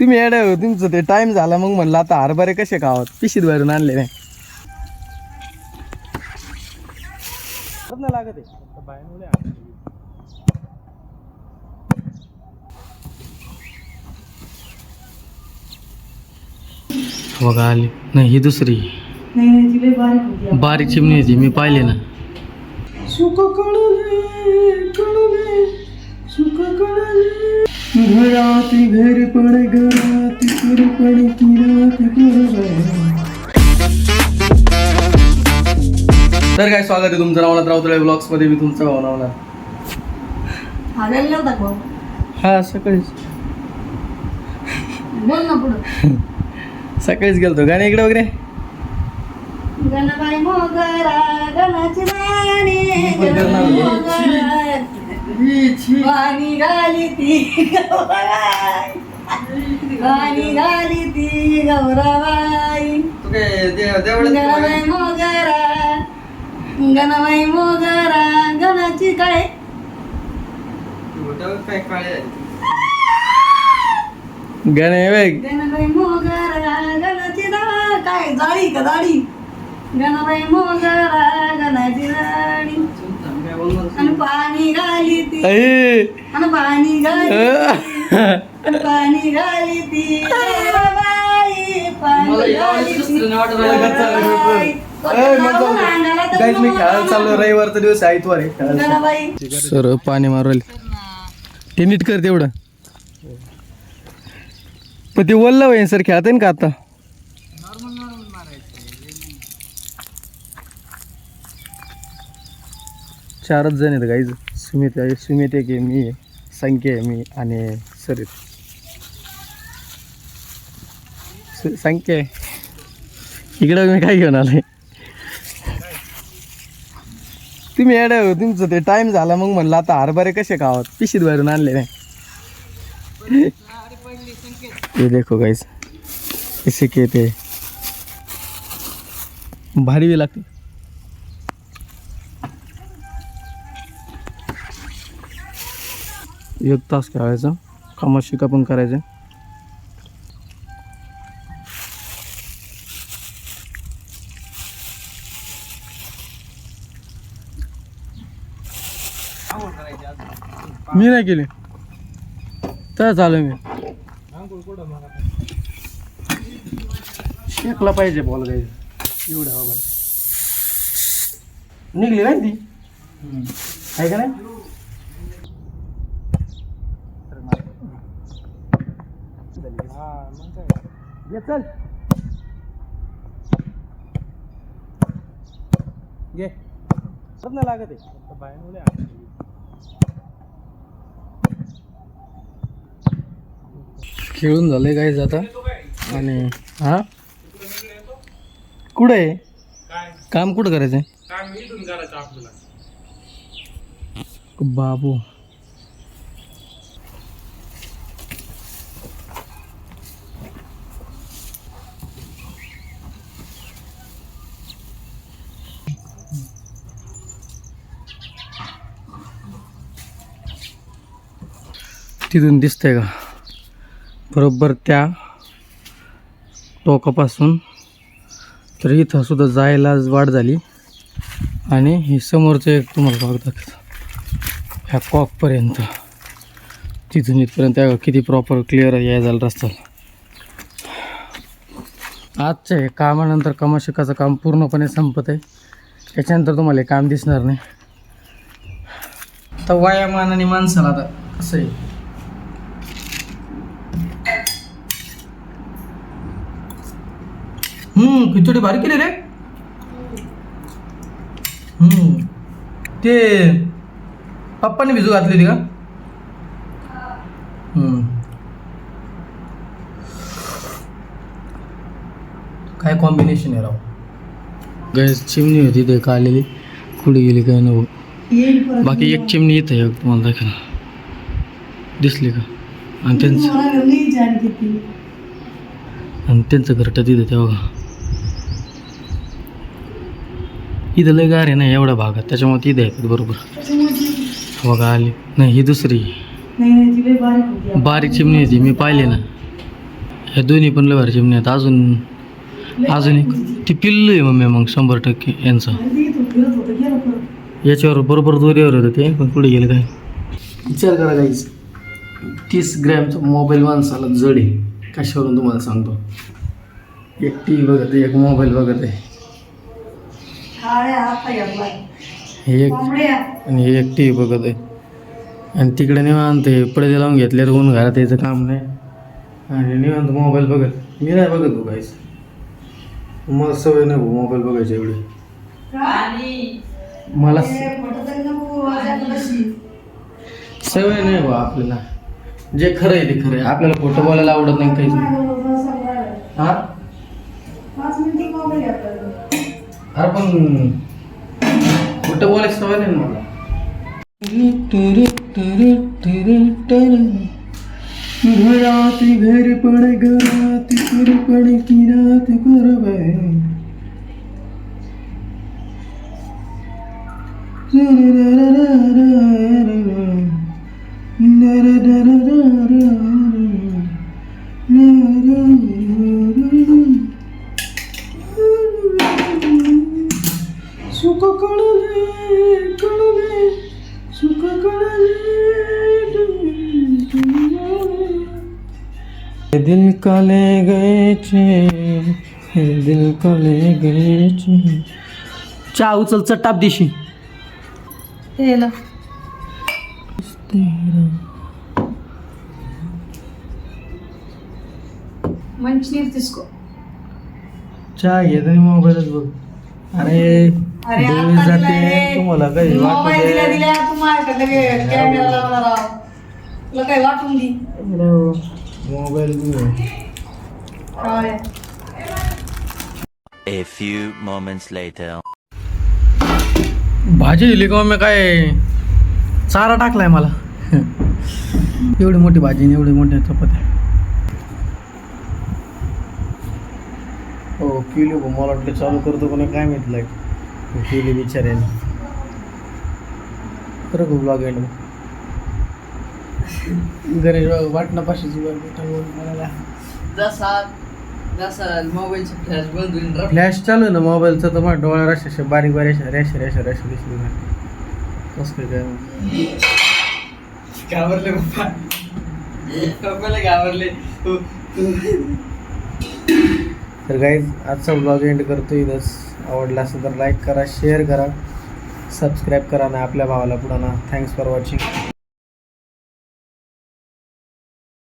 तुम्ही येडे हो, तुमचं ते टाइम झाला मग म्हणलं आता हरभरे कसे खावत पिशीत भरून आणले नाही लागत बघा आली नाही ही दुसरी बारीक चिमणी होती मी पाहिले ना सुख कळले कळले सुख कळले घराती घर पड घराती घर पड तर काय स्वागत आहे तुमचं नवनाथ राऊतळे ब्लॉग्स मध्ये मी तुमचा भाऊ नवनाथ हा सकाळीच बोल ना पुढं सकाळीच गेलतो गाणे इकडे वगैरे गणबाई मोगरा गणाची राणी गणबाई मोगरा वाणी घाली ती गौराबाई वाणी घाली ती गौराबाई गणबाई मोगरा गणबाई मोगरा गणाची काय गाणे वेग गणबाई मोगरा गणाची काय जाळी का दाढी गणबाई मोगरा गणाची राणी आणि पाणी घाली ती आणि पाणी घाली आणि पाणी घाली ती गौराबाई पाणी घाली ती गौराबाई. मी खेळायला चाललो रविवारचा दिवस आहे इतवार गणबाई सर पाणी मारवले ते नीट कर तेवढं पण ते वल्ल होईन सर खेळता का आता चारच जण आहेत गाईज सुमित आहे सुमित एक आहे मी आहे संख्या आहे मी आणि सर संख्या आहे इकडं मी काय घेऊन आलोय तुम्ही येडे हो तुमचं ते टाइम झाला मग म्हणलं आता हरभरे कसे खावत पिशीत भरून आणले नाही ये देखो गाइस इसे कहते भारी भी लागते एक तास खेळायचं कामात शिका पण करायचं मी नाही केले तर चालू मी शेकला पाहिजे बॉल गायचं एवढ्या बरोबर निघली नाही ती आहे का नाही चल घे नाही लागत आहे बाहेर खेळून झाले काय आता आणि हा कुठं आहे काम कुठं करायचं आहे बाबू तिथून दिसतंय का बरोबर त्या टोकापासून तर इथं सुद्धा जायला वाट झाली आणि हे समोरचं एक तुम्हाला भाग दाखवतो ह्या कॉकपर्यंत तिथून इथपर्यंत किती प्रॉपर क्लिअर याय झालं रस्ता आजच्या हे कामानंतर कमाशिकाचं काम पूर्णपणे संपत आहे त्याच्यानंतर तुम्हाला हे काम दिसणार नाही तर वयामान आणि माणसाला आता कसं आहे खिचडी भारी केली रे ते पप्पाने भिजू घातली होती का काय कॉम्बिनेशन आहे राव गॅस चिमणी होती ते का आलेली कुठे गेली काय नको बाकी एक चिमणी येत आहे तुम्हाला दाखवा दिसली का आणि त्यांचं घरटं तिथं ते बघा इथं लय गार आहे ना एवढ्या भागात त्याच्यामुळे तिथे येतात बरोबर बघा आली नाही ही दुसरी बारीक चिमणी होती मी पाहिले ना ह्या दोन्ही पण लवर चिमणी आहेत. अजून एक ती पिल्लू आहे मम्मी मग 100% यांचं. याच्यावर बरोबर दोरीवर होतं ते पण पुढे गेलं काय. विचार करा काहीच 30 ग्रॅमचा मोबाईल माणसाला जड आहे. कशावरून तुम्हाला सांगतो. एक टी व्ही बघत आहे, एक मोबाईल बघत आहे, हे एक आणि हे एक टी व्ही बघत आहे. आणि तिकडे निवांत आहे पडदे लावून घेतले ऊन घरात यायचं काम नाही आणि निवांत मोबाईल बघत. मी नाही बघत भाऊ काहीच. मला सवय नाही भाऊ मोबाईल बघायची एवढी. मला सवय नाही भाऊ. आपल्याला जे खरं आहे ते खरं आहे. आपल्याला खोटं बोलायला आवडत नाही काहीच नाही. हा अरे पण खोटं बोलायची सवय नाही ना मला. घरात घर पण घरात घर पण किरात घर सुख कळले कळले सुख कळले दिल का ले गए छे दिल का ले गए छे. चहा उचल चट्टाप दिशी. मंचनीर तिसको चहा घेत आणि मोबाईलच बघ. अरे डोळे जाते तुम्हाला काही मोबाईल दिल्या वाटत दिल्या तुम्हाला कॅमेरा लावला राव तुला काही वाटून दी मोबाईल काय A few moments later. भाजी दिली का मी काय चारा टाकलाय मला. एवढी मोठी भाजी आणि एवढी मोठ्या चपात्या. हो केली भाऊ. मला वाटतं चालू करतो कोणी काय माहित लाईट केली बिचाऱ्याने. खरं खूप ब्लॉग आहे गणेश बाबा वाटणापाशीची जसा जसा मोबाईलचा फ्लॅश बंद होईल फ्लॅश चालू आहे ना मोबाईलचा तर मग डोळ्या रेषा बारीक बारीक रेषा रेषा रेषा दिसली ना. कसं काय घाबरले पप्पा पप्पाला घाबरले. तर गाईज आजचा ब्लॉग एंड करतो इथंच. आवडला असेल तर लाईक करा शेअर करा सबस्क्राईब करा ना आपल्या भावाला पुढं ना. Thanks for watching.